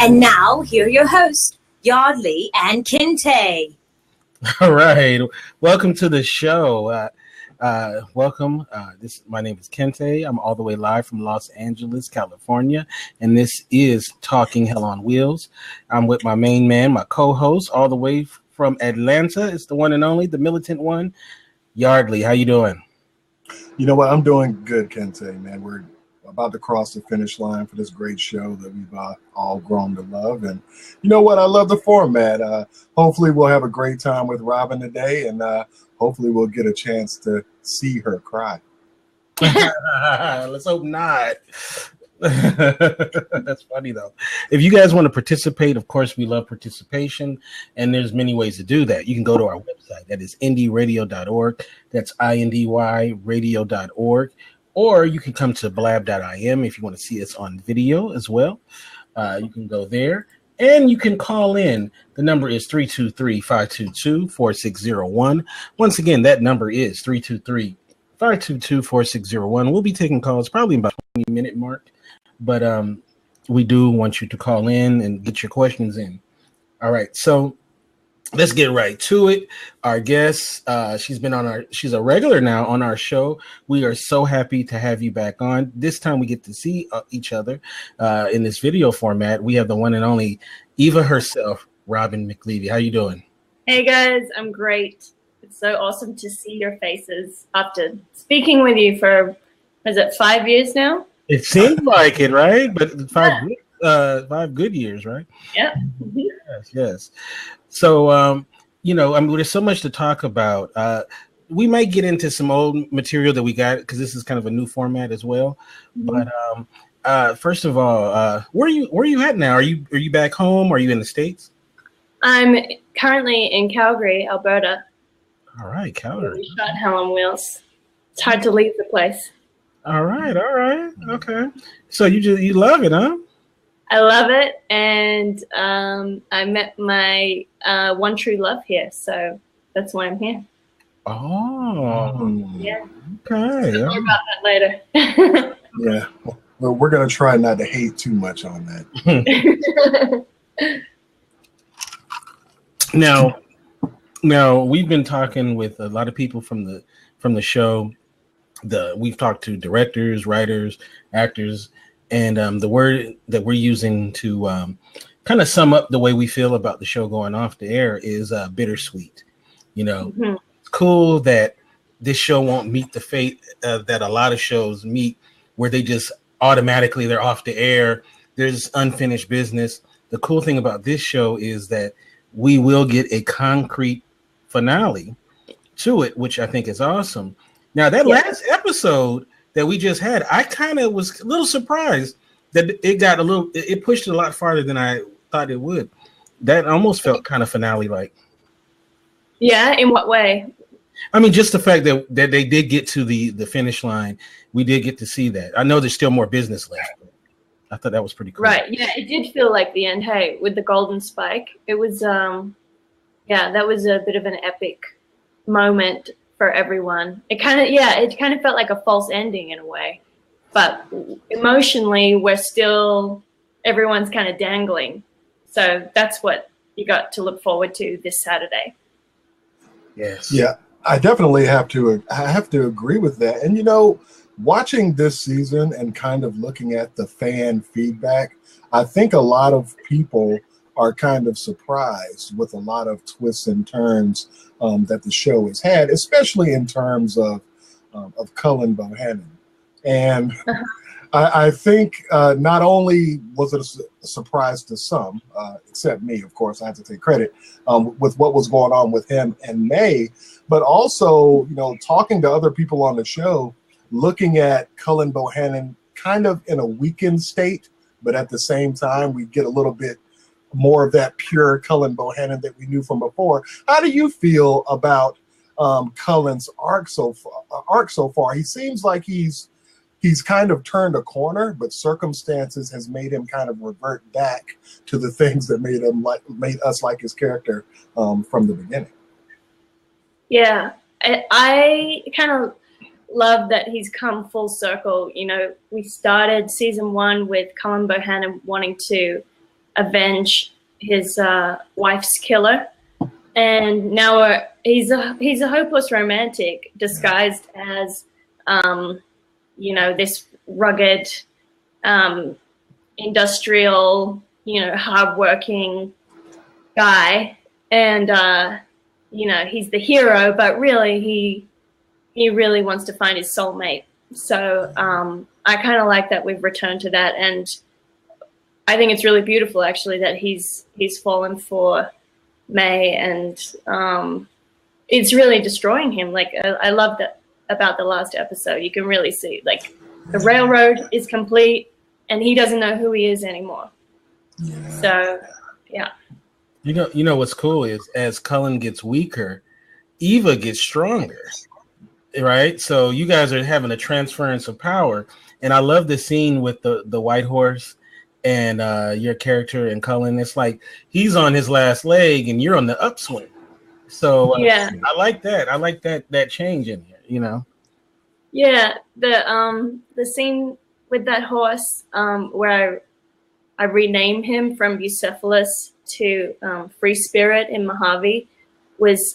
And now, here are your hosts, Yardley and Kinte. All right. Welcome to the show. Welcome. My name is Kente. I'm all the way live from Los Angeles, California, and this is Talking Hell on Wheels. I'm with my main man, my co-host, all the way from Atlanta. It's the one and only, the militant one, Yardley. How you doing? You know what? I'm doing good, Kente, man. We're about to cross the finish line for this great show that we've all grown to love. And you know what? I love the format. Hopefully we'll have a great time with Robin today, and hopefully we'll get a chance to see her cry. Let's hope not. That's funny, though. If you guys want to participate, of course, we love participation, and there's many ways to do that. You can go to our website. That is indyradio.org. That's INDY radio.org. Or you can come to blab.im if you want to see us on video as well. You can go there. And you can call in. The number is 323-522-4601. Once again, that number is 323-522-4601. We'll be taking calls probably about 20-minute mark. But we do want you to call in and get your questions in. All right. So let's get right to it. Our guest, she's a regular now on our show. We are so happy to have you back on. This time we get to see each other in this video format. We have the one and only Eva herself, Robin-mcleavy. How you doing? Hey guys, I'm great. It's so awesome to see your faces after speaking with you for, is it 5 years now? It seems like it, right? But five good years, right? Yeah. Yes. So, there's so much to talk about. We might get into some old material that we got because this is kind of a new format as well. Mm-hmm. But first of all, where are you at now? Are you back home? Are you in the States? I'm currently in Calgary, Alberta. All right, Calgary. We shot Hell on Wheels. It's hard to leave the place. All right. Okay. So you love it, huh? I love it, and I met my one true love here, so that's why I'm here. Oh, yeah. Okay. More about that later. Yeah. Well, we're gonna try not to hate too much on that. Now, we've been talking with a lot of people from the show. We've talked to directors, writers, actors. And the word that we're using to kind of sum up the way we feel about the show going off the air is bittersweet. Mm-hmm. It's cool that this show won't meet the fate that a lot of shows meet, where they just automatically they're off the air. There's unfinished business. The cool thing about this show is that we will get a concrete finale to it, which I think is awesome. Now, that last episode that we just had, I kind of was a little surprised that it pushed it a lot farther than I thought it would. That almost felt kind of finale-like. Yeah, in what way? I mean, just the fact that they did get to the finish line. We did get to see that. I know there's still more business left. I thought that was pretty cool. Right, yeah, it did feel like the end. Hey, with the golden spike, it was, that was a bit of an epic moment for everyone. It kind of felt like a false ending in a way, but emotionally everyone's kind of dangling. So that's what you got to look forward to this Saturday. Yes. Yeah, I definitely have to agree with that. And watching this season and kind of looking at the fan feedback, I think a lot of people are kind of surprised with a lot of twists and turns that the show has had, especially in terms of Cullen Bohannon. And I think not only was it a surprise to some, except me, of course, I have to take credit, with what was going on with him in May, but also, talking to other people on the show, looking at Cullen Bohannon kind of in a weakened state, but at the same time, we get a little bit more of that pure Cullen Bohannon that we knew from before. How do you feel about Cullen's arc so far? He seems like he's kind of turned a corner, but circumstances has made him kind of revert back to the things that made us like his character from the beginning. Yeah, I kind of love that he's come full circle. We started season 1 with Cullen Bohannon wanting to avenge his wife's killer. And now he's a hopeless romantic disguised as, this rugged, industrial, hardworking guy. And, he's the hero, but really he really wants to find his soulmate. So I kind of like that we've returned to that. And I think it's really beautiful, actually, that he's fallen for May, and it's really destroying him. Like, I love that about the last episode. You can really see, like, the railroad is complete and he doesn't know who he is anymore. Yeah. So yeah, you know what's cool is, as Cullen gets weaker, Eva gets stronger, right? So you guys are having a transference of power, and I love the scene with the white horse and your character and Cullen. It's like he's on his last leg and you're on the upswing. So yeah, I like that. I like that change in here, Yeah, the scene with that horse, where I renamed him from Bucephalus to Free Spirit in Mojave, was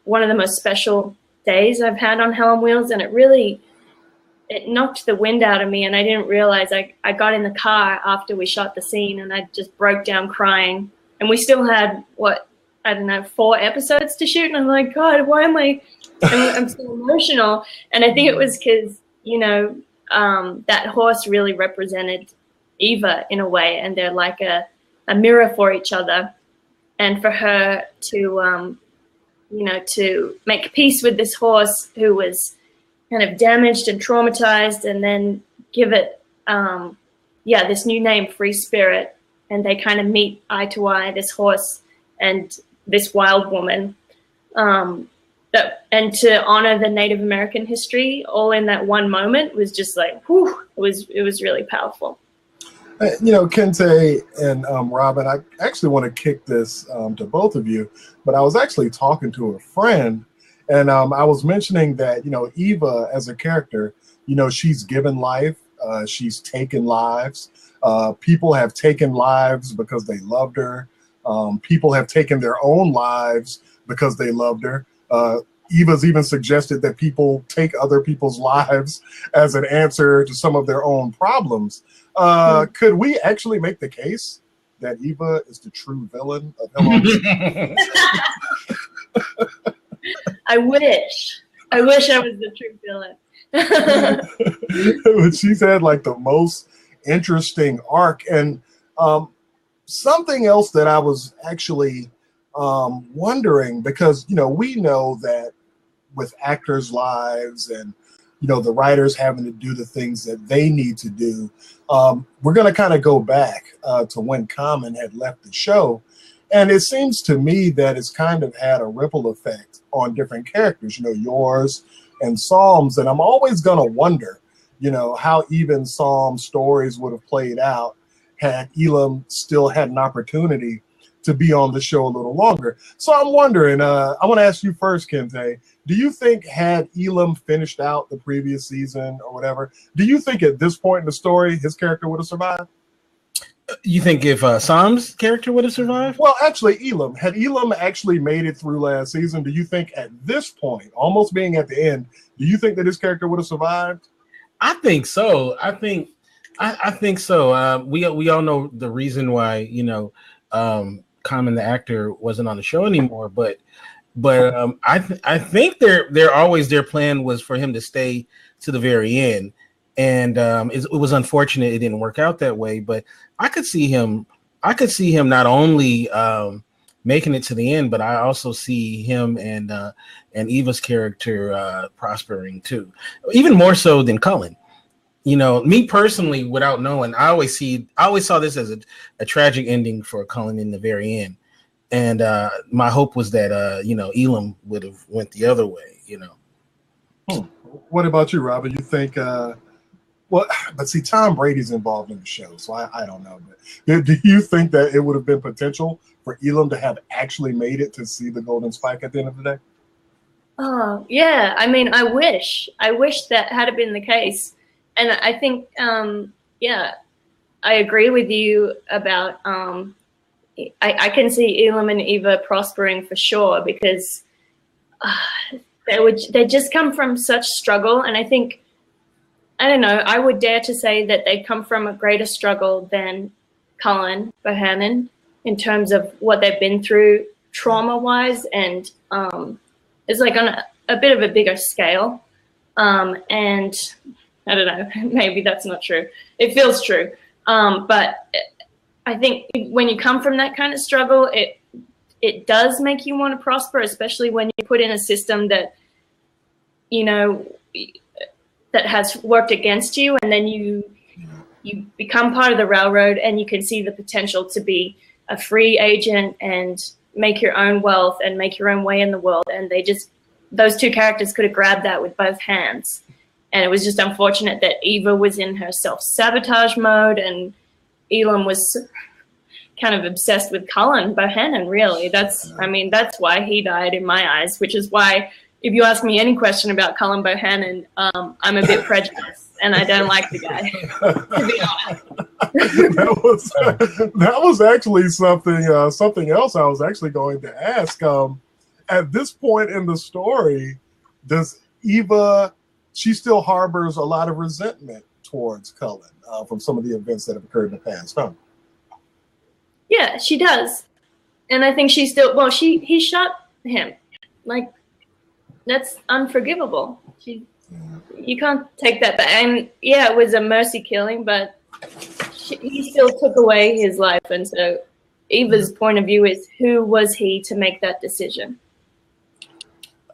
one of the most special days I've had on Hell on Wheels, and it knocked the wind out of me, and I didn't realize. I got in the car after we shot the scene, and I just broke down crying. And we still had, 4 episodes to shoot, and I'm like, God, why am I'm so emotional. And I think it was because, that horse really represented Eva in a way, and they're like a mirror for each other. And for her to, to make peace with this horse who was kind of damaged and traumatized, and then give it, this new name, Free Spirit. And they kind of meet eye to eye, this horse and this wild woman. And to honor the Native American history all in that one moment was just like, whew, it was really powerful. Kente and Robin, I actually want to kick this to both of you, but I was actually talking to a friend, and I was mentioning that, Eva as a character, she's given life, she's taken lives. People have taken lives because they loved her. People have taken their own lives because they loved her. Eva's even suggested that people take other people's lives as an answer to some of their own problems. Could we actually make the case that Eva is the true villain of Hell on Wheels? I wish I was the true villain. She's had like the most interesting arc. And something else that I was actually wondering, because we know that with actors' lives and the writers having to do the things that they need to do, we're going to kind of go back to when Common had left the show, and it seems to me that it's kind of had a ripple effect on different characters, yours and Psalm's, and I'm always going to wonder how even Psalm's stories would have played out had Elam still had an opportunity to be on the show a little longer. So I'm wondering, I want to ask you first, Kente, do you think had Elam finished out the previous season or whatever, do you think at this point in the story, his character would have survived? You think if Psalm's character would have survived? Well, actually, had Elam actually made it through last season, do you think at this point, almost being at the end, do you think that his character would have survived? I think so. I think so. We all know the reason why, Common the actor wasn't on the show anymore, but I think their plan was for him to stay to the very end, and it was unfortunate it didn't work out that way. But I could see him not only making it to the end, but I also see him and Eva's character prospering too, even more so than Cullen. Me personally, without knowing, I always saw this as a tragic ending for Cullen in the very end. And my hope was that, Elam would have went the other way, What about you, Robin? You think, but see, Tom Brady's involved in the show, so I don't know. But do you think that it would have been potential for Elam to have actually made it to see the Golden Spike at the end of the day? Oh, yeah. I mean, I wish that had it been the case. And I think, I agree with you about I can see Elam and Eva prospering for sure, because they just come from such struggle, and I think, I don't know, I would dare to say that they come from a greater struggle than Cullen Bohannon in terms of what they've been through trauma-wise, and it's like on a bit of a bigger scale. And I don't know, maybe that's not true. It feels true. But I think when you come from that kind of struggle, it does make you want to prosper, especially when you put in a system that, you know, that has worked against you, and then you become part of the railroad, and you can see the potential to be a free agent and make your own wealth and make your own way in the world. And those two characters could have grabbed that with both hands. And it was just unfortunate that Eva was in her self-sabotage mode, and Elam was kind of obsessed with Cullen Bohannon, really. That's why he died in my eyes, which is why, if you ask me any question about Cullen Bohannon, I'm a bit prejudiced, and I don't like the guy, to be honest. that was actually something else I was actually going to ask. At this point in the story, does Eva, she still harbors a lot of resentment towards Cullen from some of the events that have occurred in the past, huh? Yeah, she does. And I think she still, well, he shot him. Like, that's unforgivable. You can't take that back. And yeah, it was a mercy killing, but he still took away his life. And so Eva's point of view is, who was he to make that decision?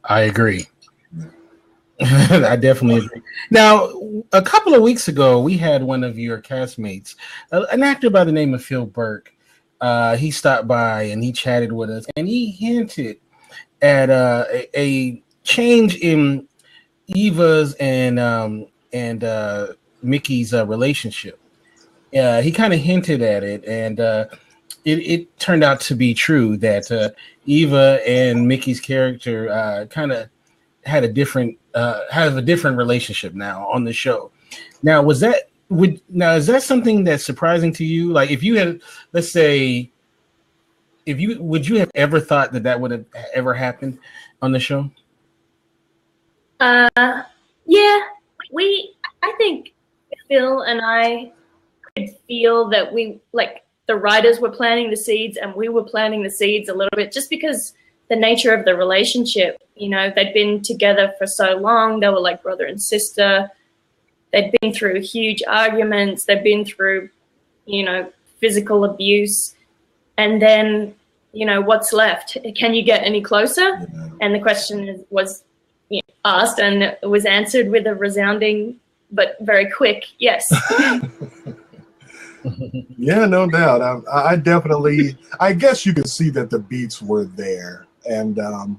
I agree. I definitely agree. Now, a couple of weeks ago, we had one of your castmates, an actor by the name of Phil Burke. He stopped by and he chatted with us, and he hinted at a change in Eva's and Mickey's relationship. He kind of hinted at it, and it turned out to be true that Eva and Mickey's character kind of had a different relationship now on the show. Now, is that something that's surprising to you? Like, if you had, let's say, would you have ever thought that would have ever happened on the show? Yeah, I think Phil and I could feel that the writers were planting the seeds, and we were planting the seeds a little bit, just because the nature of the relationship, you know, they'd been together for so long. They were like brother and sister. They'd been through huge arguments. They'd been through, you know, physical abuse. And then, you know, what's left? Can you get any closer? And the question was asked, and it was answered with a resounding but very quick yes. Yeah, no doubt. I definitely, I guess you could see that the beats were there. And, you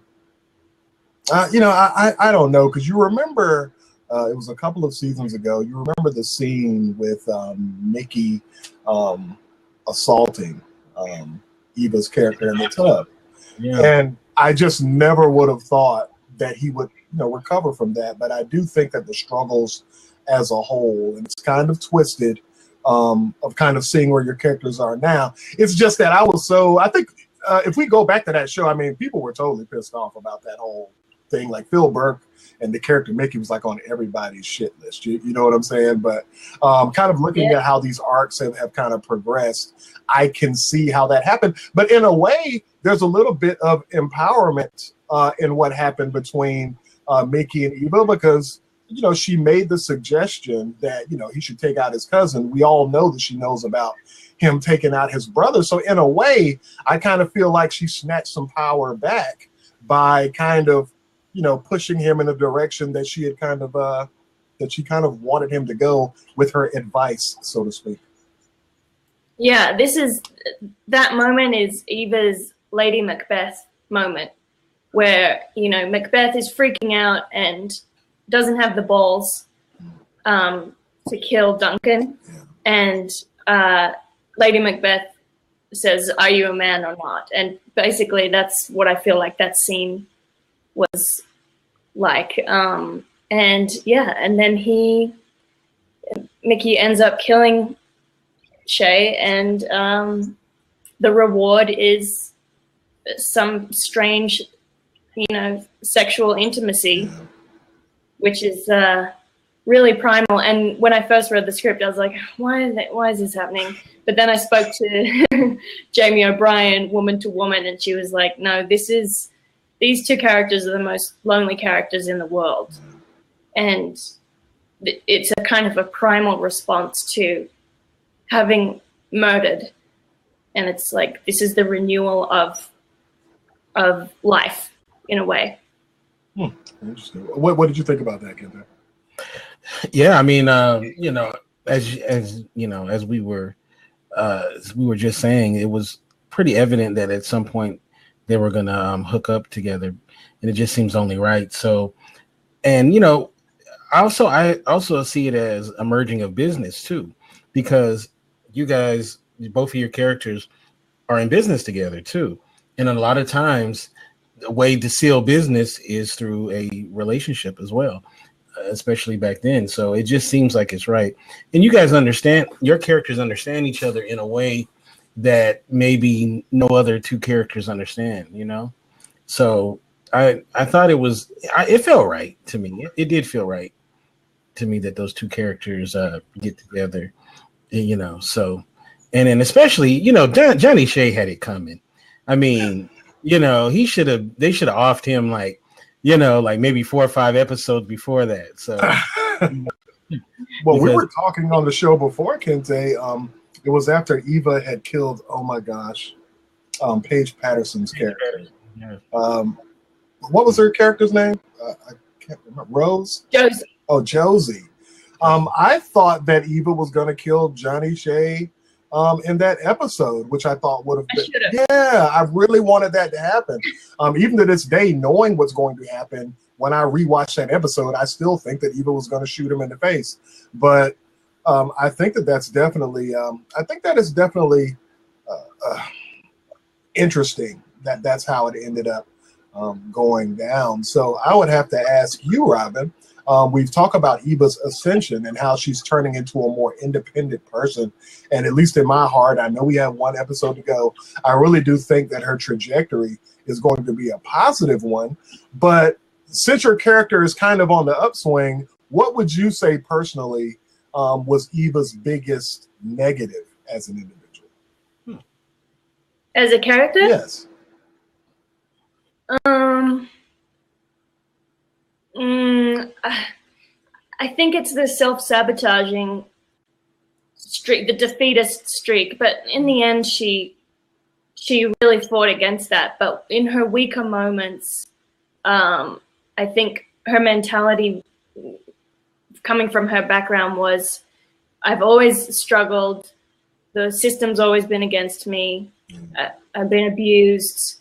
know, I don't know, because you remember, it was a couple of seasons ago, you remember the scene with Mickey assaulting Eva's character in the tub. Yeah. And I just never would have thought that he would, you know, recover from that. But I do think that the struggles as a whole, and it's kind of twisted, of kind of seeing where your characters are now. It's just that I think if we go back to that show, I mean, people were totally pissed off about that whole thing. Like, Phil Burke and the character Mickey was like on everybody's shit list. You know what I'm saying? But kind of looking at how these arcs have kind of progressed, I can see how that happened. But in a way, there's a little bit of empowerment in what happened between Mickey and Eva, because, you know, she made the suggestion that, you know, he should take out his cousin. We all know that she knows about him taking out his brother. So in a way, I kind of feel like she snatched some power back by kind of, you know, pushing him in a direction that she had kind of wanted him to go with her advice, so to speak. Yeah, that moment is Eva's Lady Macbeth moment, where, you know, Macbeth is freaking out and doesn't have the balls to kill Duncan. And Lady Macbeth says, "Are you a man or not?" And basically that's what I feel like that scene was like. And yeah, and then Mickey ends up killing Shay, and the reward is some strange, sexual intimacy, which is really primal. And when I first read the script, I was like, why is this happening? But then I spoke to Jamie O'Brien, woman to woman, and she was like, no, these two characters are the most lonely characters in the world. And it's a kind of a primal response to having murdered. And it's like, this is the renewal of life in a way. Interesting. What did you think about that, Kenta? Yeah, I mean, as we were just saying, it was pretty evident that at some point they were gonna hook up together, and it just seems only right. So, and I also see it as a merging of business too, because you guys, both of your characters, are in business together too, and a lot of times the way to seal business is through a relationship as well, especially back then. So it just seems like it's right. And you guys your characters understand each other in a way that maybe no other two characters understand, So I thought it felt right to me. It did feel right to me that those two characters get together, so, and then especially, Johnny Shay had it coming. I mean, they should have offed him like maybe 4 or 5 episodes before that. So, well, we were talking on the show before, Kente. It was after Eva had killed, oh my gosh, Paige Patterson's character. Yeah. What was her character's name? I can't remember. Rose? Josie. Oh, Josie. I thought that Eva was going to kill Johnny Shay in that episode, which I thought would have been. Yeah, I really wanted that to happen. Even to this day, knowing what's going to happen, when I rewatched that episode, I still think that Eva was going to shoot him in the face. But I think that is definitely interesting that that's how it ended up going down. So I would have to ask you, Robin. We've talked about Eva's ascension and how she's turning into a more independent person. And at least in my heart, I know we have 1 episode to go. I really do think that her trajectory is going to be a positive one. But since your character is kind of on the upswing, what would you say personally was Eva's biggest negative as an individual? As a character? Yes. I think it's the self-sabotaging streak, the defeatist streak. But in the end, she really fought against that. But in her weaker moments, I think her mentality, coming from her background, was, I've always struggled. The system's always been against me. I've been abused.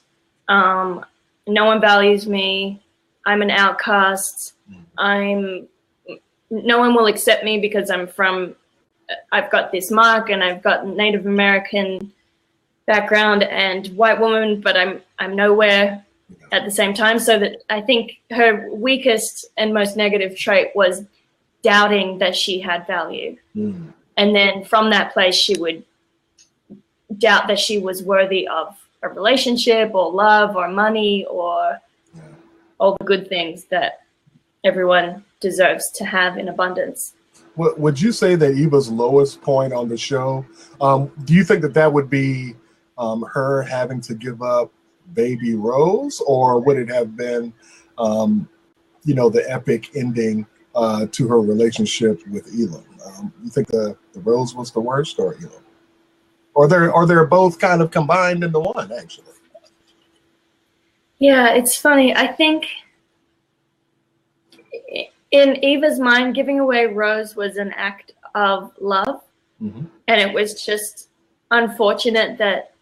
No one values me. I'm an outcast. No one will accept me because I've got this mark and I've got Native American background and white woman, but I'm nowhere at the same time. So that I think her weakest and most negative trait was doubting that she had value. And then from that place, she would doubt that she was worthy of a relationship or love or money or all the good things that everyone deserves to have in abundance. Would you say that Eva's lowest point on the show, do you think that would be her having to give up baby Rose, or would it have been, the epic ending to her relationship with Elam? You think the Rose was the worst, or Elam? Or they're both kind of combined into one, actually? Yeah, it's funny. I think in Eva's mind, giving away Rose was an act of love. And it was just unfortunate that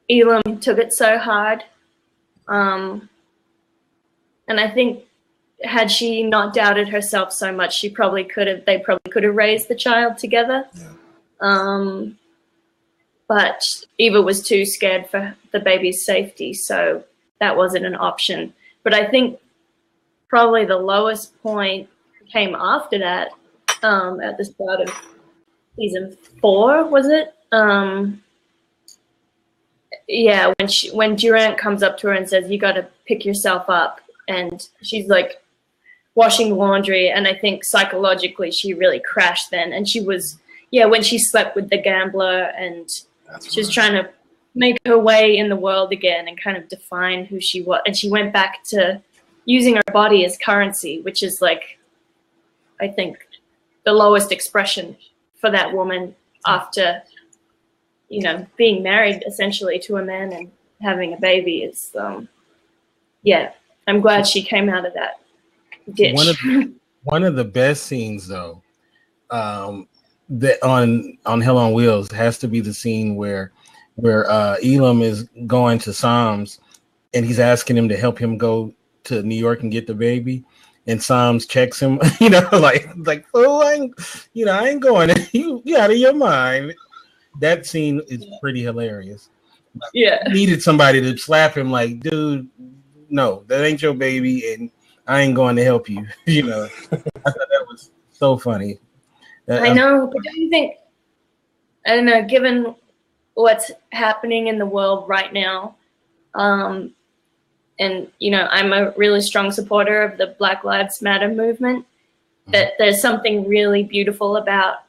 Elam took it so hard. And I think had she not doubted herself so much, they probably could have raised the child together. But Eva was too scared for the baby's safety, so that wasn't an option. But I think probably the lowest point came after that, at the start of season 4, was it? Yeah, when Durant comes up to her and says, "You got to pick yourself up," and she's like washing laundry, and I think psychologically she really crashed then, and she was when she slept with the gambler, and she was trying to make her way in the world again and kind of define who she was, and she went back to using her body as currency, which is like, I think, the lowest expression for that woman after, being married essentially to a man and having a baby. Is I'm glad she came out of that ditch. One of the best scenes though, that on Hell on Wheels has to be the scene where Elam is going to Psalms and he's asking him to help him go to New York and get the baby, and Psalms checks him, like, oh, I ain't going. You out of your mind. That scene is pretty hilarious. Yeah, I needed somebody to slap him, like, dude, no, that ain't your baby, and I ain't going to help you. I thought that was so funny. I know, but don't you think? I don't know. Given what's happening in the world right now, and I'm a really strong supporter of the Black Lives Matter movement. That there's something really beautiful about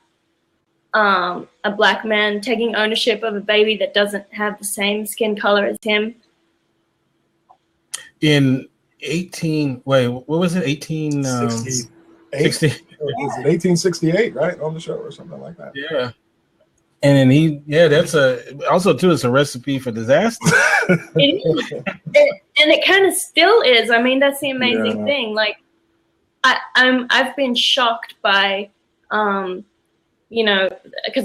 a black man taking ownership of a baby that doesn't have the same skin color as him. In 1868, right? On the show or something like that. Yeah. And then it's a recipe for disaster. And it kind of still is. I mean, that's the amazing thing. Like, I've been shocked by, because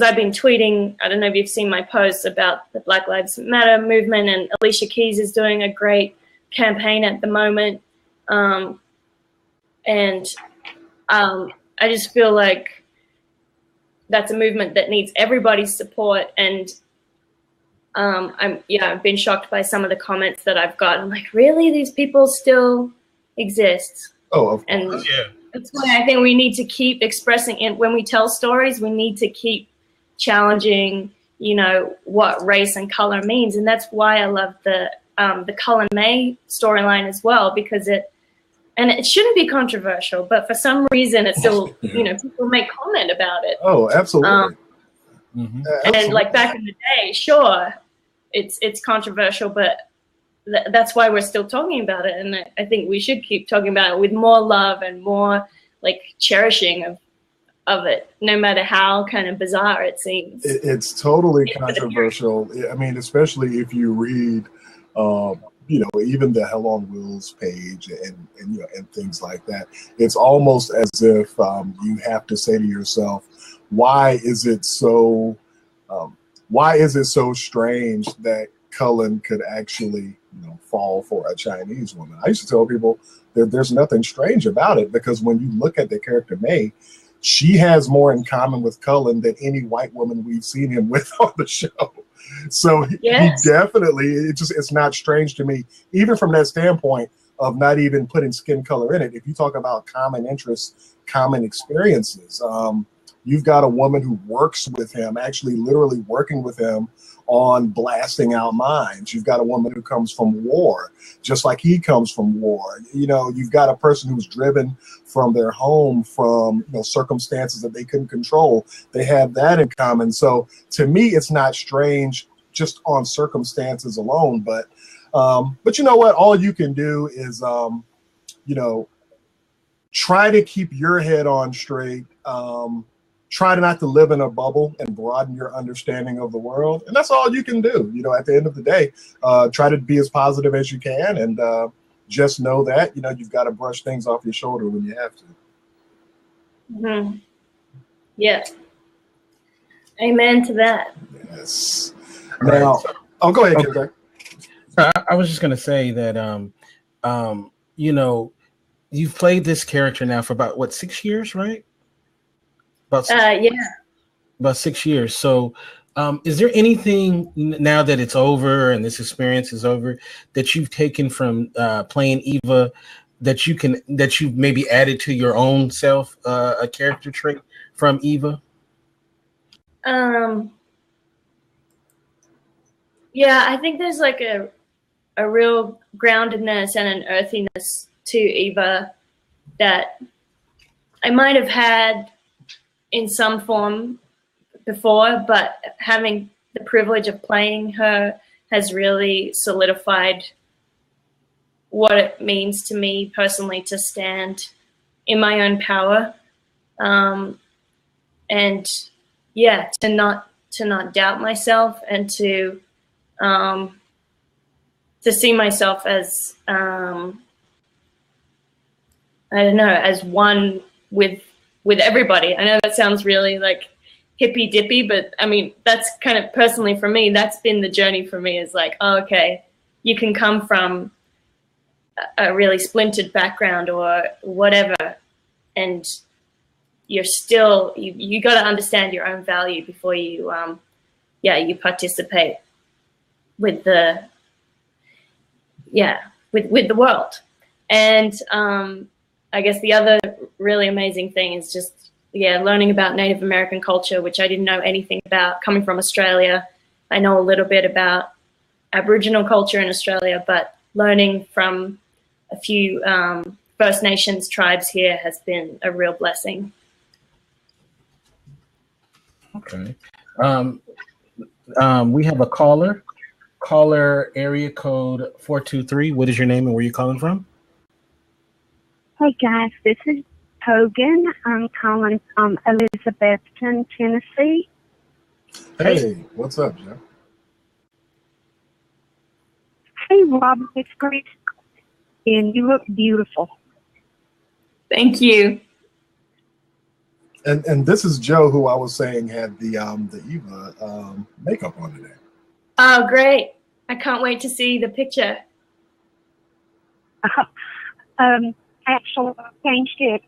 I've been tweeting. I don't know if you've seen my posts about the Black Lives Matter movement, and Alicia Keys is doing a great campaign at the moment. I just feel like that's a movement that needs everybody's support. And I've been shocked by some of the comments that I've got. I'm like, really? These people still exist? Oh, of course. And that's why I think we need to keep expressing it. When we tell stories, we need to keep challenging, what race and color means. And that's why I love the Cullen May storyline as well, because it shouldn't be controversial, but for some reason it's still, people make comment about it. Oh, absolutely. And like back in the day, sure, it's controversial, but that's why we're still talking about it. And I think we should keep talking about it with more love and more like cherishing of it, no matter how kind of bizarre it seems. It's totally controversial. I mean, especially if you read, even the Hell on Wheels page and things like that. It's almost as if you have to say to yourself, why is it so strange that Cullen could actually fall for a Chinese woman? I used to tell people that there's nothing strange about it, because when you look at the character May, she has more in common with Cullen than any white woman we've seen him with on the show. So yes. He definitely, it's not strange to me, even from that standpoint of not even putting skin color in it. If you talk about common interests, common experiences, you've got a woman who works with him, actually literally working with him on blasting out mines. You've got a woman who comes from war, just like he comes from war. You've got a person who's driven from their home from circumstances that they couldn't control. They have that in common. So to me, it's not strange just on circumstances alone. But you know what? All you can do is try to keep your head on straight. Try not to live in a bubble and broaden your understanding of the world. And that's all you can do. At the end of the day, try to be as positive as you can. And just know that, you've got to brush things off your shoulder when you have to. Mm-hmm. Yeah. Amen to that. Yes. Now, go ahead, Kim. I was just going to say that, you've played this character now for about, 6 years, right? About 6 years. So is there anything now that it's over and this experience is over that you've taken from playing Eva that you've maybe added to your own self, a character trait from Eva? Yeah, I think there's like a real groundedness and an earthiness to Eva that I might have had in some form before, but having the privilege of playing her has really solidified what it means to me personally to stand in my own power, and yeah, to not doubt myself, and to see myself as I don't know, as one with everybody. I know that sounds really like hippy dippy, but I mean, that's kind of personally for me, that's been the journey for me, is like, oh, okay, you can come from a really splintered background or whatever, and you're still, you got to understand your own value before you, you participate with the, with the world. And I guess the other really amazing thing is just, learning about Native American culture, which I didn't know anything about. Coming from Australia, I know a little bit about Aboriginal culture in Australia, but learning from a few First Nations tribes here has been a real blessing. Okay. We have a caller area code 423. What is your name and where are you calling from? Hey guys, this is Hogan. I'm calling from Elizabethton, Tennessee. Hey, what's up, Joe? Hey Rob, it's great. And you look beautiful. Thank you. And this is Joe, who I was saying had the Eva makeup on today. Oh, great. I can't wait to see the picture. Actually, I changed it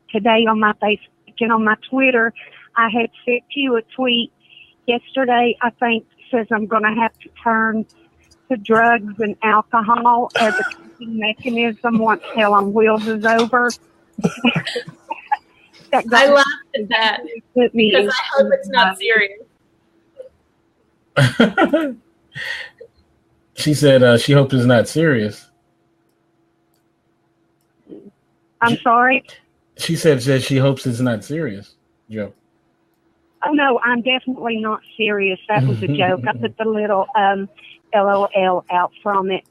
today on my Facebook and on my Twitter. I had sent you a tweet yesterday, I think, says I'm going to have to turn to drugs and alcohol as a coping mechanism once Hell on Wheels is over. I laughed at that because I hope it's not serious. She said she hopes it's not serious. I'm sorry? She said she hopes it's not serious, Joe. Oh, no, I'm definitely not serious. That was a joke. I put the little LOL out from it.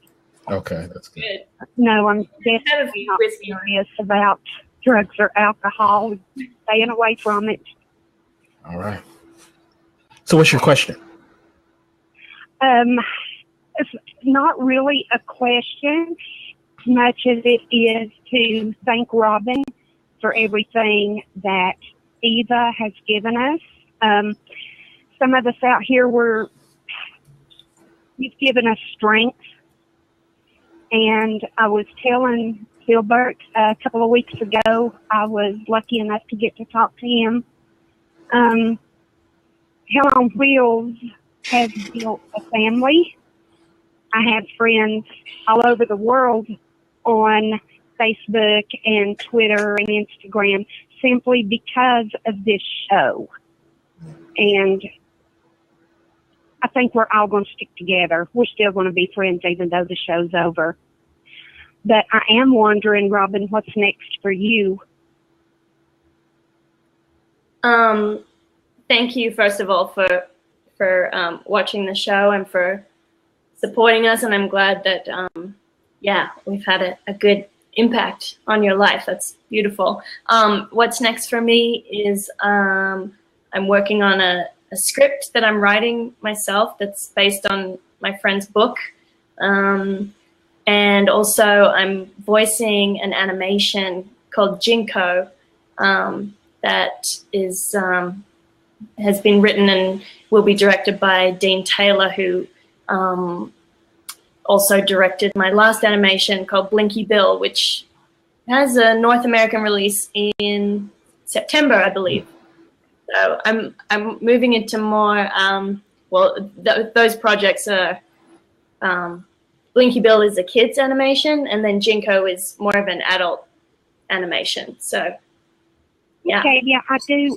Okay, that's good. No, I'm definitely not serious about drugs or alcohol. Staying away from it. All right. So what's your question? It's not really a question as much as it is to thank Robin for everything that Eva has given us. Some of us out here you've given us strength. And I was telling Gilbert a couple of weeks ago, I was lucky enough to get to talk to him. Hell on Wheels has built a family. I have friends all over the world on Facebook and Twitter and Instagram simply because of this show. And I think we're all going to stick together. We're still going to be friends even though the show's over. But I am wondering, Robin, what's next for you? Thank you, first of all, for watching the show and for supporting us. And I'm glad that, we've had a good impact on your life. That's beautiful. What's next for me is I'm working on a script that I'm writing myself that's based on my friend's book. And also I'm voicing an animation called Jinko that is has been written and will be directed by Dean Taylor, who also directed my last animation called Blinky Bill, which has a North American release in September, I believe. So I'm moving into more, those projects are, Blinky Bill is a kid's animation, and then Jinko is more of an adult animation. So, yeah. Okay, yeah, I do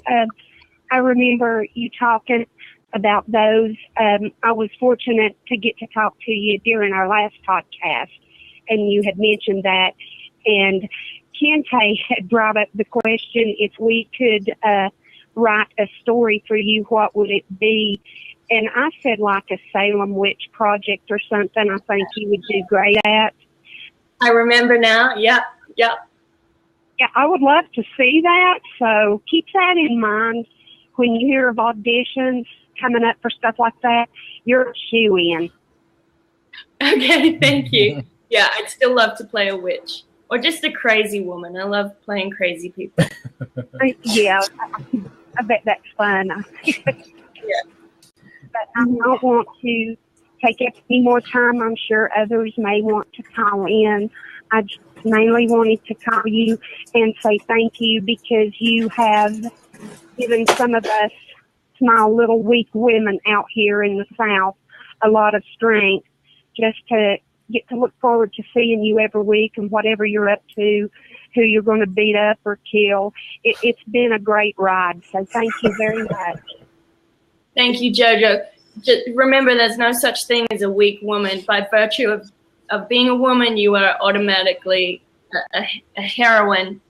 I remember you talking about those. I was fortunate to get to talk to you during our last podcast, and you had mentioned that. And Kente had brought up the question, if we could write a story for you, what would it be? And I said like a Salem Witch project or something. I think you would do great at. I remember now. Yep. Yeah, I would love to see that. So keep that in mind when you hear of auditions coming up for stuff like that. You're a shoe-in. Okay, thank you. Yeah, I'd still love to play a witch or just a crazy woman. I love playing crazy people. Yeah, I bet that's fun. Yeah. But I don't want to take up any more time. I'm sure others may want to call in. I just mainly wanted to call you and say thank you because you have given some of us small little weak women out here in the South a lot of strength just to get to look forward to seeing you every week and whatever you're up to, who you're going to beat up or kill. It's been a great ride, so thank you very much. Thank you, JoJo. Just remember, there's no such thing as a weak woman. By virtue of being a woman, you are automatically a heroine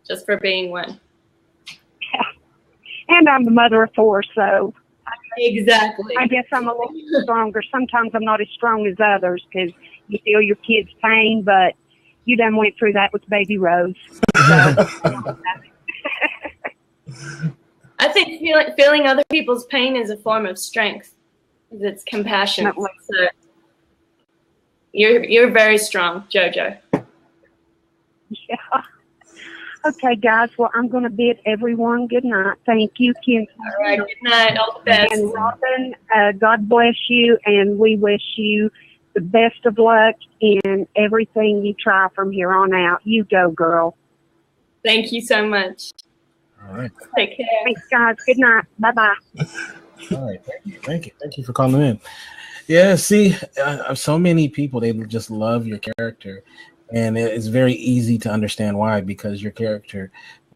just for being one. Yeah. And I'm the mother of four, so Exactly. I guess I'm a little stronger. Sometimes I'm not as strong as others because you feel your kid's pain, but you done went through that with baby Rose. So. I think feeling other people's pain is a form of strength. It's compassion. Definitely. So you're very strong, JoJo. Yeah. Okay, guys. Well, I'm going to bid everyone good night. Thank you, Kim. All right. Good night. All the best. And Robin, God bless you, and we wish you the best of luck in everything you try from here on out. You go, girl. Thank you so much. All right. Take care. Thanks, guys. Good night. Bye-bye. All right. Thank you for calling in. Yeah, see, so many people, they just love your character. And it's very easy to understand why, because your character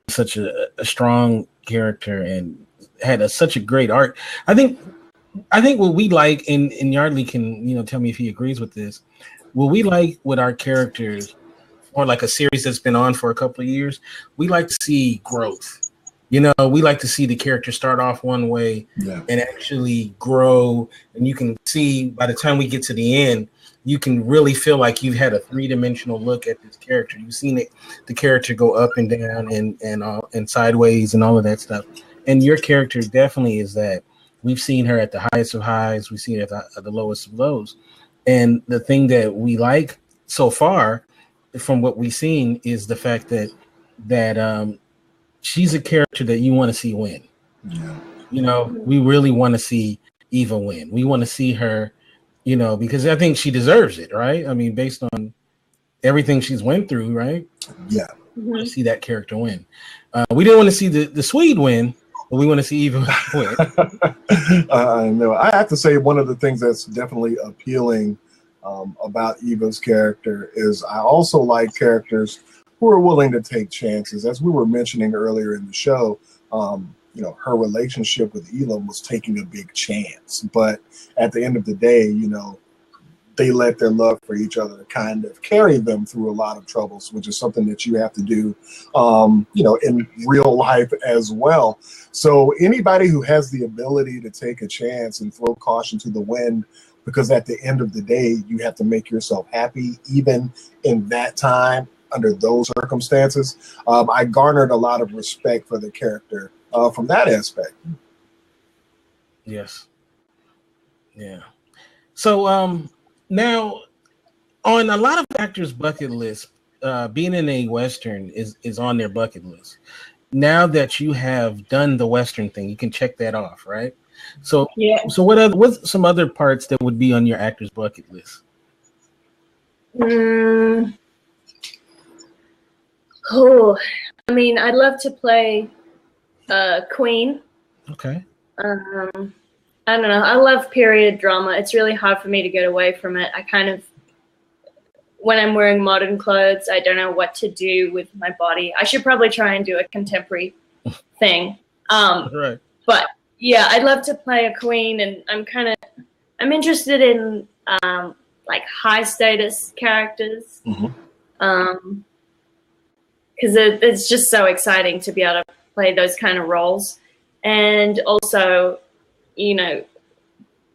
is such a strong character and had such a great art. I think what we like, and Yardley can tell me if he agrees with this. What we like with our characters, or like a series that's been on for a couple of years, we like to see growth. We like to see the character start off one way and actually grow, and you can see by the time we get to the end, you can really feel like you've had a three-dimensional look at this character. You've seen the character go up and down and sideways and all of that stuff. And your character definitely is that. We've seen her at the highest of highs. We've seen her at the lowest of lows. And the thing that we like so far from what we've seen is the fact that she's a character that you want to see win. Yeah. We really want to see Eva win. We want to see her, because I think she deserves it, right? I mean, based on everything she's went through, right? Yeah. We want to see that character win. We didn't want to see the Swede win, but we want to see Eva win. I know. I have to say, one of the things that's definitely appealing about Eva's character is I also like characters who are willing to take chances. As we were mentioning earlier in the show, her relationship with Elam was taking a big chance. But at the end of the day, they let their love for each other kind of carry them through a lot of troubles, which is something that you have to do, in real life as well. So anybody who has the ability to take a chance and throw caution to the wind, because at the end of the day, you have to make yourself happy, even in that time, under those circumstances. I garnered a lot of respect for the character from that aspect. Yes. Yeah. So now, on a lot of actors' bucket list, being in a Western is on their bucket list. Now that you have done the Western thing, you can check that off, right? So yeah. So what's some other parts that would be on your actor's bucket list? Oh, I mean, I'd love to play Queen. Okay. I don't know. I love period drama. It's really hard for me to get away from it. I kind of, when I'm wearing modern clothes, I don't know what to do with my body. I should probably try and do a contemporary thing. Right. But yeah, I'd love to play a queen, and I'm interested in like high status characters. Because it's just so exciting to be able to play those kind of roles. And also, you know,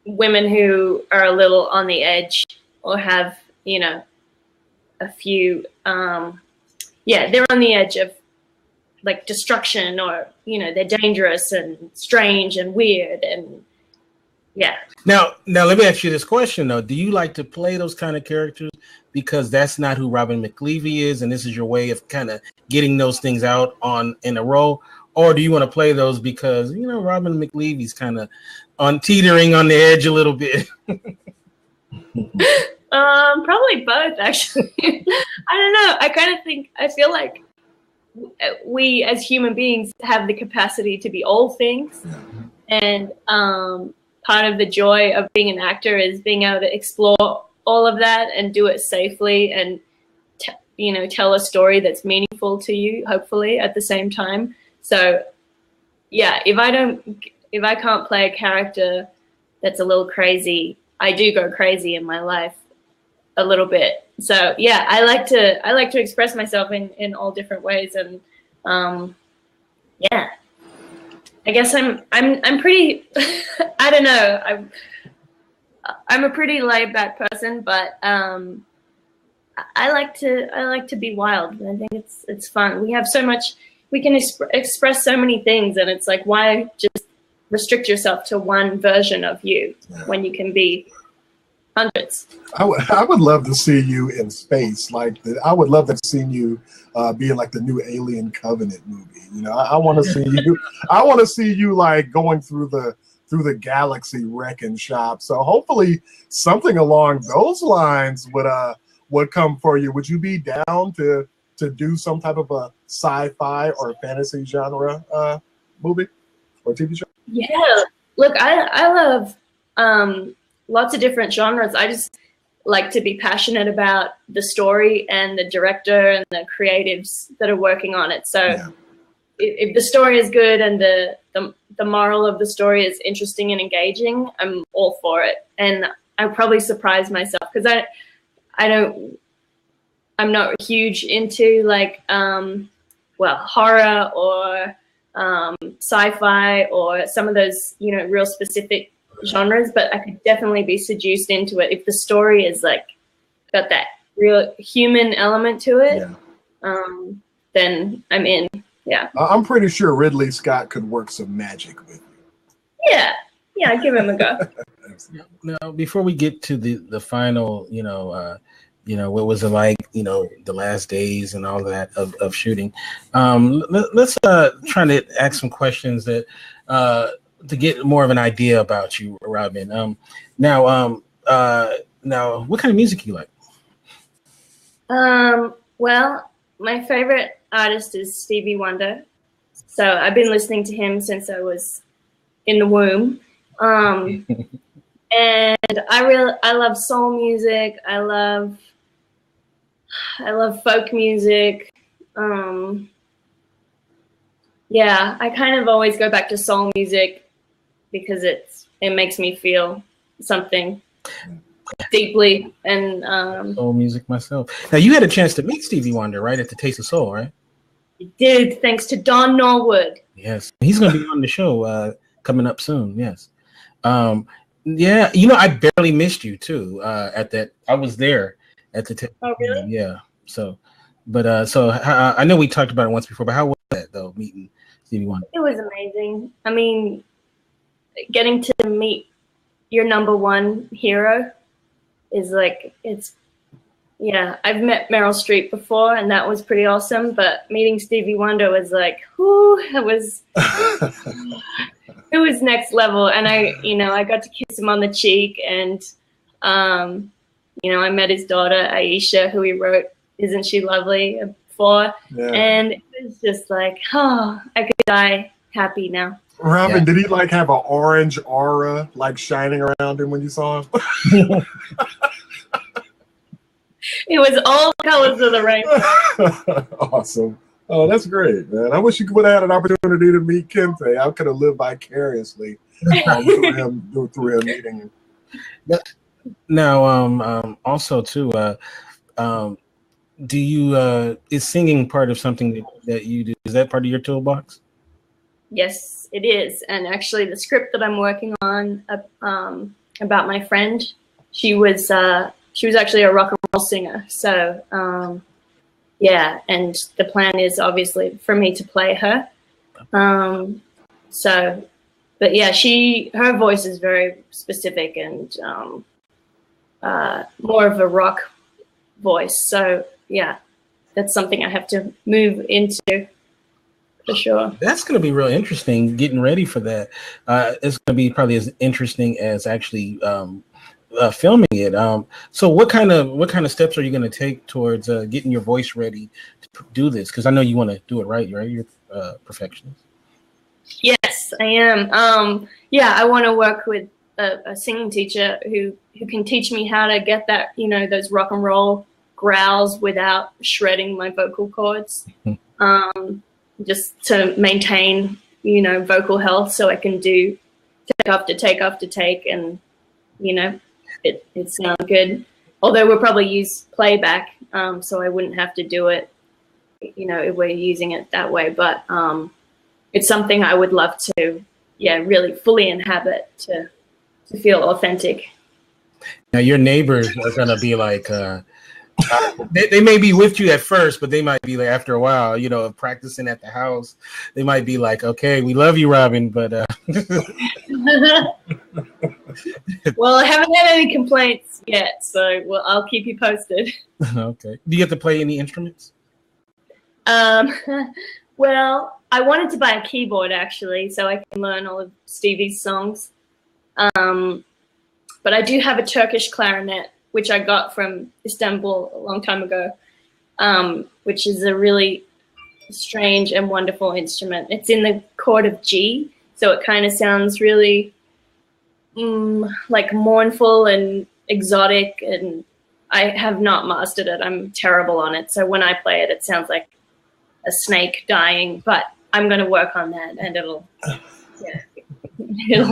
women who are a little on the edge or have, you know, a few, they're on the edge of like destruction, or, you know, they're dangerous and strange and weird, and yeah. Now let me ask you this question though. Do you like to play those kind of characters because that's not who Robin McLeavy is, and this is your way of kind of getting those things out in a role? Or do you want to play those because, you know, Robin McLeavy's kind of teetering on the edge a little bit? Probably both, actually. I don't know. I feel like we as human beings have the capacity to be all things. And part of the joy of being an actor is being able to explore all of that and do it safely, and you know, tell a story that's meaningful to you, hopefully, at the same time. So yeah, if I can't play a character that's a little crazy, I do go crazy in my life a little bit. So yeah, I like to express myself in all different ways, and yeah, I guess I'm pretty I don't know, I'm a pretty laid back person, but I like to be wild. I think it's fun. We have so much, we can express so many things, and it's like, why just restrict yourself to one version of you when you can be hundreds? I would love to see you in space. I would love to see you be in like the new Alien Covenant movie. You know, I want to see you. I want to see you like going through the galaxy wrecking shop. So hopefully something along those lines would come for you. Would you be down to do some type of a sci-fi or fantasy genre movie or TV show? Yeah, look, I love lots of different genres. I just like to be passionate about the story and the director and the creatives that are working on it. So if the story is good and the moral of the story is interesting and engaging, I'm all for it. And I probably surprise myself because I'm not huge into like horror or sci-fi or some of those, you know, real specific genres, but I could definitely be seduced into it if the story is like got that real human element to it. Then I'm in. Yeah, I'm pretty sure Ridley Scott could work some magic with you. Yeah, give him a go. Now, before we get to the final, what was it like, the last days and all that of shooting, let's try to ask some questions that to get more of an idea about you, Robin. Now, what kind of music you like? Well, my favorite artist is Stevie Wonder. So I've been listening to him since I was in the womb. And I love soul music. I love folk music. Yeah, I kind of always go back to soul music because it makes me feel something deeply. And soul music myself. Now, you had a chance to meet Stevie Wonder, right, at the Taste of Soul, right? I did, thanks to Don Norwood. Yes, he's going to be on the show coming up soon. Yes. Yeah, I barely missed you too. At that, I was there at the. Oh, really? Yeah. So, but I know we talked about it once before, but how was that though, meeting Stevie Wonder? It was amazing. I mean, getting to meet your number one hero is like I've met Meryl Streep before, and that was pretty awesome. But meeting Stevie Wonder was like, whoo, it was. It was next level, and I got to kiss him on the cheek, and I met his daughter Aisha, who he wrote "Isn't She Lovely" for, and it was just like, oh, I could die happy now. Robin, did he like have an orange aura like shining around him when you saw him? It was all colors of the rainbow. Awesome. Oh, that's great, man. I wish you would have had an opportunity to meet Kente. I could have lived vicariously through him meeting you. Now, also too, do you is singing part of something that you do? Is that part of your toolbox? Yes, it is. And actually, the script that I'm working on about my friend, she was actually a rock and roll singer. So yeah, and the plan is obviously for me to play her. So, but yeah, her voice is very specific and more of a rock voice. So yeah, that's something I have to move into for sure. That's going to be real interesting. Getting ready for that, it's going to be probably as interesting as actually filming it. So, what kind of steps are you going to take towards getting your voice ready to do this? Because I know you want to do it right. You're a perfectionist. Yes, I am. Yeah, I want to work with a singing teacher who can teach me how to get that, those rock and roll growls without shredding my vocal cords. Just to maintain, vocal health, so I can do take after take after take, and it sounds good. Although we'll probably use playback, so I wouldn't have to do it, if we're using it that way. But it's something I would love to, really fully inhabit to feel authentic. Now your neighbors are gonna be like, they may be with you at first, but they might be like after a while, of practicing at the house, they might be like, okay, we love you, Robin, but well, I haven't had any complaints yet, so I'll keep you posted. Okay. Do you have to play any instruments? Well, I wanted to buy a keyboard actually, so I can learn all of Stevie's songs. But I do have a Turkish clarinet, which I got from Istanbul a long time ago, which is a really strange and wonderful instrument. It's in the chord of G, so it kind of sounds really like mournful and exotic, and I have not mastered it. I'm terrible on it, so when I play it, it sounds like a snake dying, but I'm going to work on that, and it'll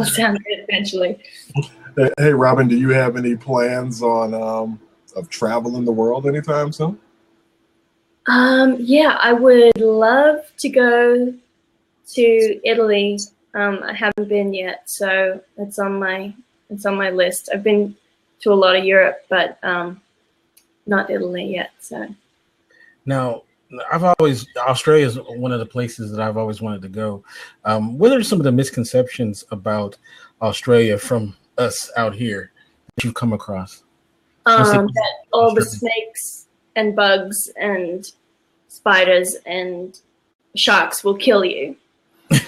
sound good eventually. Hey, Robin, do you have any plans on of traveling the world anytime soon? Yeah, I would love to go to Italy. I haven't been yet, so it's on my list. I've been to a lot of Europe, but not Italy yet. So now, Australia is one of the places that I've always wanted to go. What are some of the misconceptions about Australia from us out here that you've come across? That all the snakes and bugs and spiders and sharks will kill you.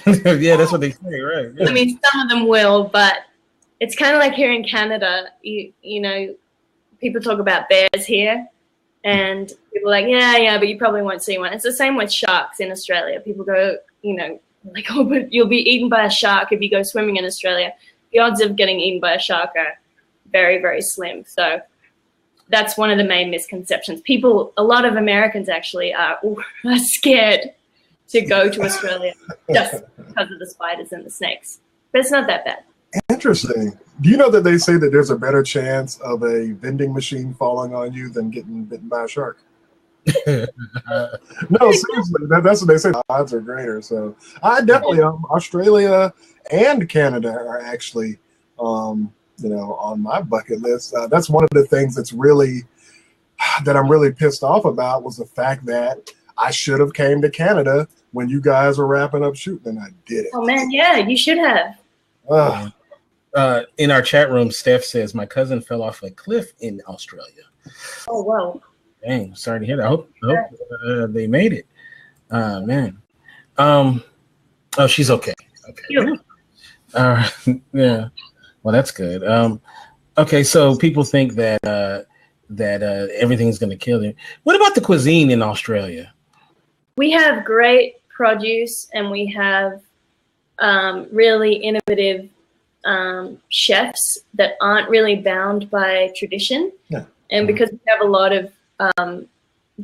Yeah, that's what they say, right? Yeah. I mean, some of them will, but it's kind of like here in Canada. You know, people talk about bears here, and people are like, yeah, but you probably won't see one. It's the same with sharks in Australia. People go, like, oh, but you'll be eaten by a shark if you go swimming in Australia. The odds of getting eaten by a shark are very, very slim. So that's one of the main misconceptions. A lot of Americans actually are scared to go to Australia just because of the spiders and the snakes. But it's not that bad. Interesting. Do you know that they say that there's a better chance of a vending machine falling on you than getting bitten by a shark? No, seriously, that's what they say. The odds are greater. So I definitely, Australia and Canada are actually, on my bucket list. That's one of the things that I'm really pissed off about, was the fact that I should have came to Canada when you guys were wrapping up shooting, and I didn't. Oh man, yeah, you should have. In our chat room, Steph says my cousin fell off a cliff in Australia. Oh wow! Dang, sorry to hear that. I hope they made it. Man. Oh, she's okay. Okay. Yeah. Well, that's good. Okay, so people think that everything's going to kill you. What about the cuisine in Australia? We have great produce, and we have really innovative chefs that aren't really bound by tradition. Yeah. And because we have a lot of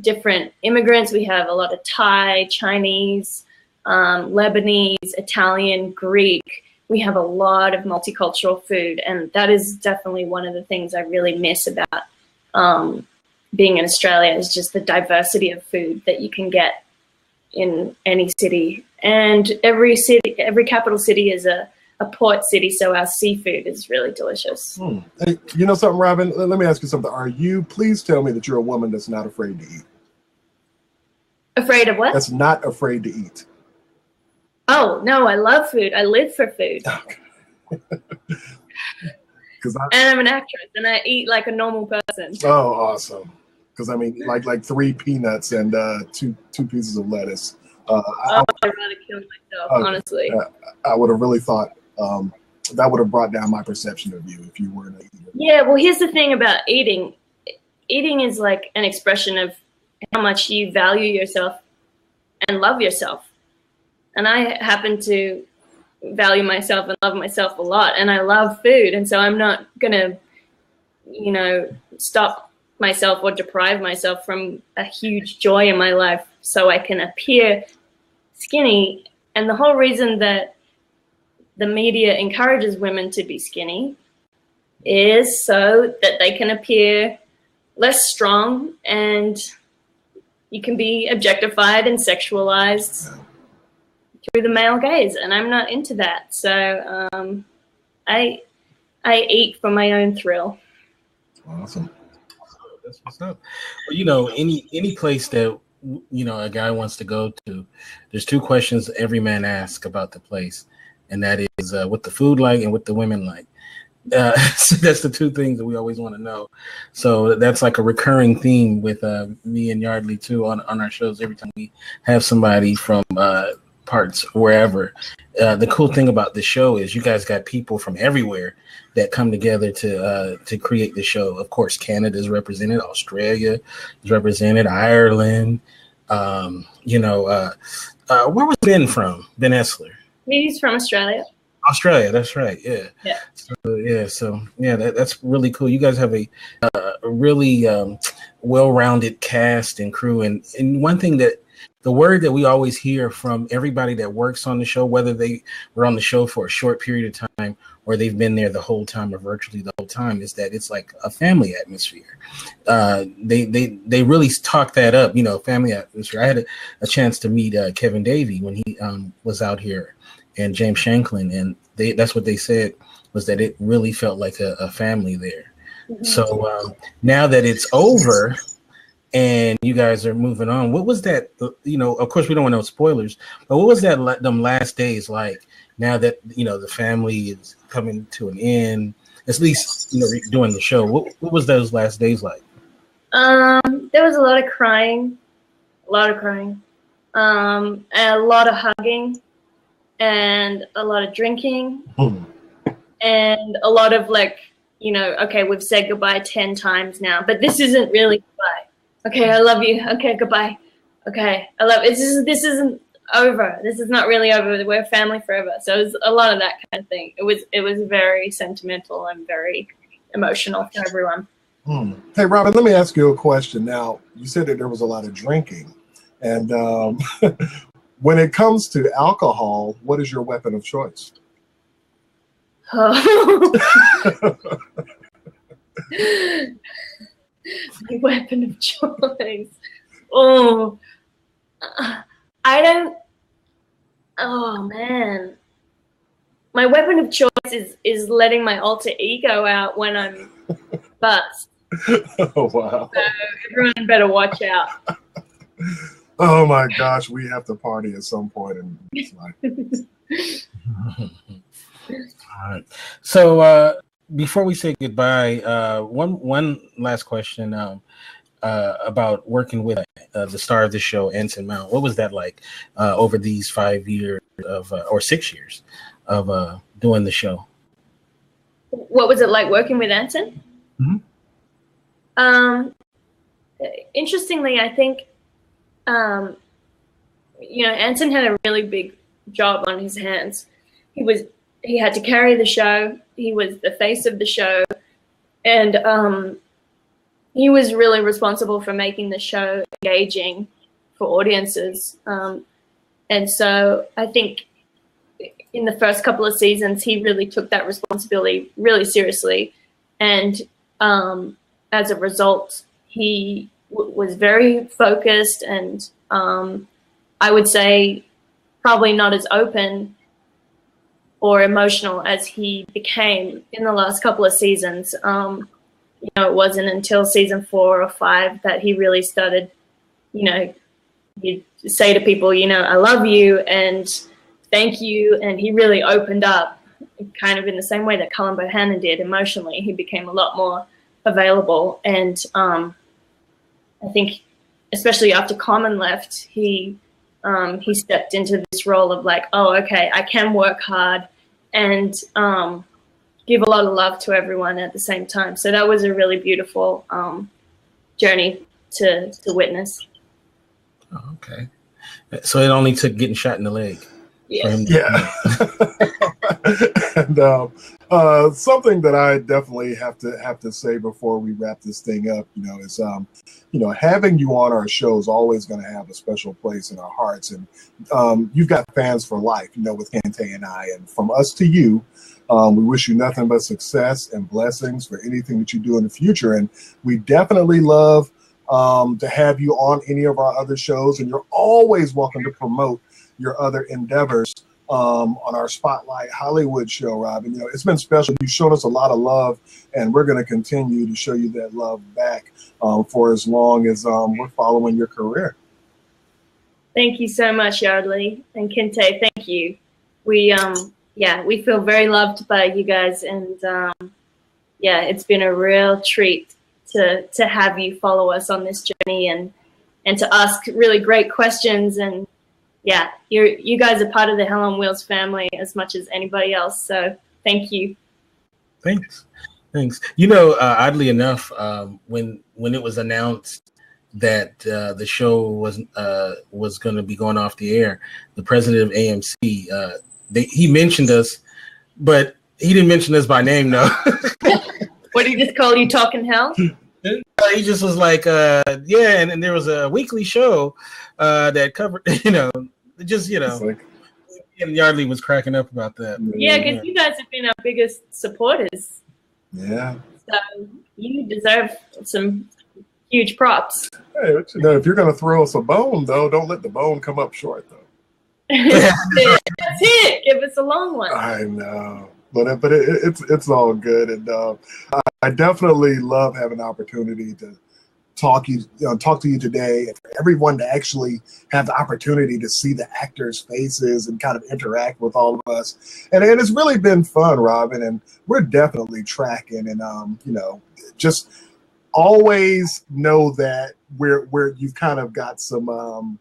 different immigrants. We have a lot of Thai, Chinese, Lebanese, Italian, Greek. We have a lot of multicultural food, and that is definitely one of the things I really miss about being in Australia, is just the diversity of food that you can get in any city. And every capital city is a port city, so our seafood is really delicious. Hey, you know something, Robin? Let me ask you something. Please tell me that you're a woman that's not afraid to eat. Afraid of what? That's not afraid to eat. Oh, no, I love food. I live for food. And I'm an actress, and I eat like a normal person. Oh, awesome. Because, I mean, like 3 peanuts and two pieces of lettuce. I'd rather kill myself, honestly. I would have really thought that would have brought down my perception of you if you weren't an eater. Yeah, well, here's the thing about eating. Eating is like an expression of how much you value yourself and love yourself. And I happen to value myself and love myself a lot, and I love food, and so I'm not gonna, stop myself or deprive myself from a huge joy in my life so I can appear skinny. And the whole reason that the media encourages women to be skinny is so that they can appear less strong, and you can be objectified and sexualized through the male gaze, and I'm not into that. So I eat for my own thrill. Awesome. That's what's up. Well, any place that a guy wants to go to, there's 2 questions every man asks about the place, and that is what the food like and what the women like. So that's the 2 things that we always want to know. So that's like a recurring theme with me and Yardley too on our shows. Every time we have somebody from parts wherever. The cool thing about the show is you guys got people from everywhere that come together to create the show. Of course, Canada is represented, Australia is represented, Ireland. Where was Ben from? Ben Essler. He's from Australia. Australia, that's right. Yeah. Yeah. That's really cool. You guys have a really well-rounded cast and crew. And one thing that the word that we always hear from everybody that works on the show, whether they were on the show for a short period of time or they've been there the whole time or virtually the whole time, is that it's like a family atmosphere. They really talk that up, family atmosphere. I had a chance to meet Kevin Davey when he was out here, and James Shanklin, and that's what they said, was that it really felt like a family there. Mm-hmm. So now that it's over and you guys are moving on, what was that, of course we don't want no spoilers, but what was that them last days like, now that, the family is coming to an end, at least, doing the show? What was those last days like? There was a lot of crying, and a lot of hugging, and a lot of drinking, and a lot of okay, we've said goodbye 10 times now, but this isn't really goodbye. Okay, I love you. Okay, goodbye. Okay, I love it. This isn't over. This is not really over. We're family forever. So it was a lot of that kind of thing. It was very sentimental and very emotional for everyone. Hey, Robin, let me ask you a question. Now, you said that there was a lot of drinking, and when it comes to alcohol, what is your weapon of choice? Oh. My weapon of choice. Oh, I don't. Oh man, my weapon of choice is letting my alter ego out when I'm buzzed. Oh wow! So everyone better watch out. Oh my gosh, we have to party at some point in this life. All right. So before we say goodbye, one last question about working with the star of the show, Anson Mount. What was that like over these 5 years of or 6 years of doing the show? What was it like working with Anson? Mm-hmm. Interestingly, I think Anson had a really big job on his hands. He had to carry the show. He was the face of the show, and he was really responsible for making the show engaging for audiences. And so I think in the first couple of seasons, he really took that responsibility really seriously. And as a result, he was very focused and I would say probably not as open or emotional as he became in the last couple of seasons. You know, it wasn't until season 4 or 5 that he really started, you know, he'd say to people, you know, I love you and thank you. And he really opened up kind of in the same way that Cullen Bohannon did emotionally. He became a lot more available. And I think especially after Common left, he stepped into this role of like, oh, okay, I can work hard and give a lot of love to everyone at the same time. So that was a really beautiful journey to witness. Oh, okay. So it only took getting shot in the leg. Yes. Yeah. And something that I definitely have to say before we wrap this thing up, you know, is having you on our show is always going to have a special place in our hearts, and you've got fans for life, you know, with Kente and I, and from us to you, we wish you nothing but success and blessings for anything that you do in the future, and we definitely love to have you on any of our other shows, and you're always welcome to promote your other endeavors on our Spotlight Hollywood show, Robin. You know, it's been special. You've shown us a lot of love, and we're going to continue to show you that love back for as long as we're following your career. Thank you so much, Yardley and Kente. Thank you. We we feel very loved by you guys, and it's been a real treat to have you follow us on this journey and to ask really great questions. And yeah, you guys are part of the Hell on Wheels family as much as anybody else. So thank you. Thanks. You know, oddly enough, when it was announced that the show was going to be going off the air, the president of AMC, he mentioned us, but he didn't mention us by name, no. What did he just call you, Talking Hell? He just was like, and there was a weekly show that covered, and Yardley was cracking up about that. Yeah, because you guys have been our biggest supporters. Yeah. So you deserve some huge props. Hey, but you know, if you're going to throw us a bone, though, don't let the bone come up short, though. That's it. Give us a long one. I know. But it's all good, and I definitely love having the opportunity to talk to you today, and for everyone to actually have the opportunity to see the actors' faces and kind of interact with all of us. And it's really been fun, Robin, and we're definitely tracking, and just always know that you've kind of got some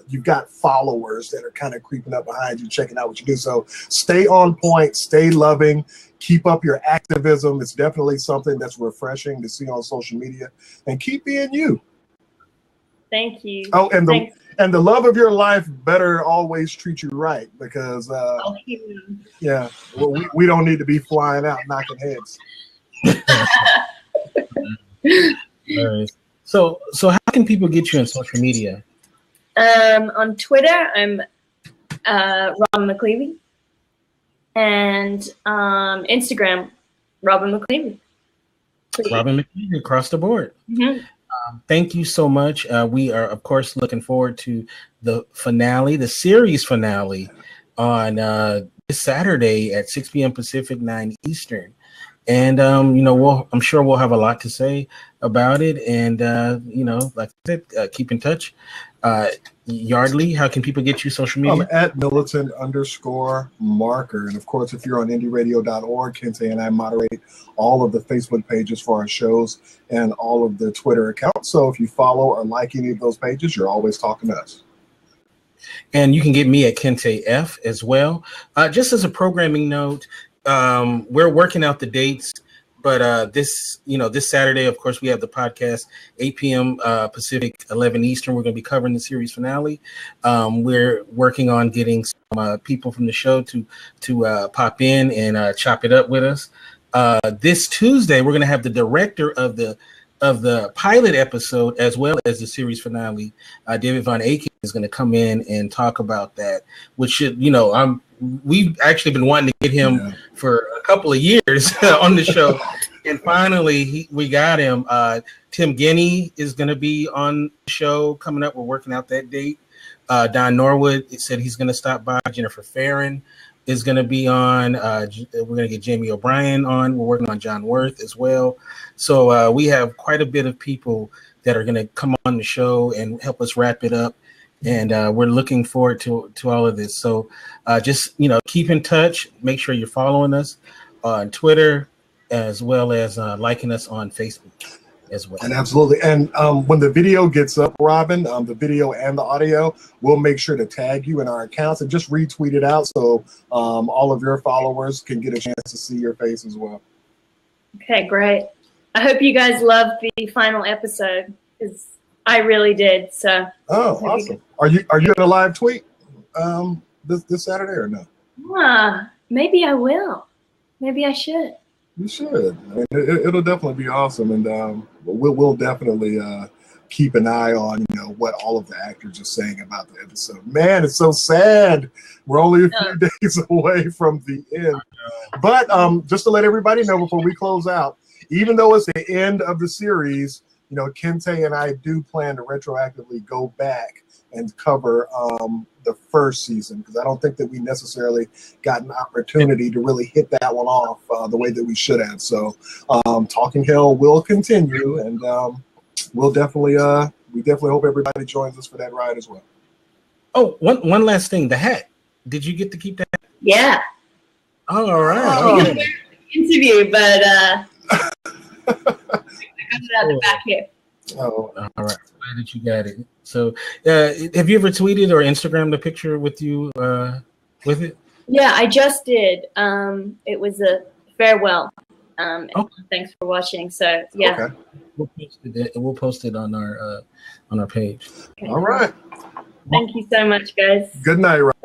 you've got followers that are kind of creeping up behind you, checking out what you do. So stay on point, stay loving, keep up your activism. It's definitely something that's refreshing to see on social media, and keep being you. Thank you. Oh, and the love of your life better always treat you right, because we don't need to be flying out knocking heads. All right. So how can people get you on social media? On Twitter, I'm robin-mcleavy, and Instagram, robin-mcleavy. Robin-mcleavy across the board. Mm-hmm. Thank you so much. We are, of course, looking forward to the finale, the series finale, on this Saturday at 6 p.m. Pacific, 9 Eastern. And, I'm sure we'll have a lot to say about it. And, like I said, keep in touch. Yardley, how can people get you social media? At militant_marker. And of course, if you're on indieradio.org, Kente and I moderate all of the Facebook pages for our shows and all of the Twitter accounts. So if you follow or like any of those pages, you're always talking to us. And you can get me at Kente F as well. Just as a programming note, we're working out the dates, but this Saturday, of course, we have the podcast, 8 p.m. Pacific, 11 Eastern. We're going to be covering the series finale. We're working on getting some people from the show to pop in and chop it up with us. This Tuesday, we're going to have the director of the of the pilot episode as well as the series finale. David Von Aken is going to come in and talk about that, which should, we've actually been wanting to get him for a couple of years on the show, and finally we got him. Tim Guinea is going to be on the show coming up. We're working out that date. Don Norwood said he's going to stop by. Jennifer Farron is going to be on. We're going to get Jamie O'Brien on. We're working on John Worth as well. So we have quite a bit of people that are going to come on the show and help us wrap it up. And we're looking forward to all of this. So just, keep in touch. Make sure you're following us on Twitter as well as liking us on Facebook as well. And absolutely. And when the video gets up, Robin, the video and the audio, we'll make sure to tag you in our accounts and just retweet it out so all of your followers can get a chance to see your face as well. Okay, great. I hope you guys loved the final episode, because I really did. So. Oh, awesome. Are you going to live tweet this Saturday or no? Maybe I will. Maybe I should. You should. I mean, it'll definitely be awesome, and we'll definitely keep an eye on what all of the actors are saying about the episode. Man, it's so sad. We're only a few days away from the end. But just to let everybody know before we close out, even though it's the end of the series, Kente and I do plan to retroactively go back and cover the first season, because I don't think that we necessarily got an opportunity to really hit that one off the way that we should have. So Talking Hell will continue, and we definitely hope everybody joins us for that ride as well. Oh, one last thing, the hat. Did you get to keep that? Yeah. Oh, all right. Oh. Interview, but I got it out the back here. Oh, all right. Glad that you got it. So, have you ever tweeted or Instagrammed a picture with you with it? Yeah, I just did. It was a farewell. Thanks for watching. So, yeah. Okay. We'll post it on our page. Okay. All right. Thank you so much, guys. Good night, Rob.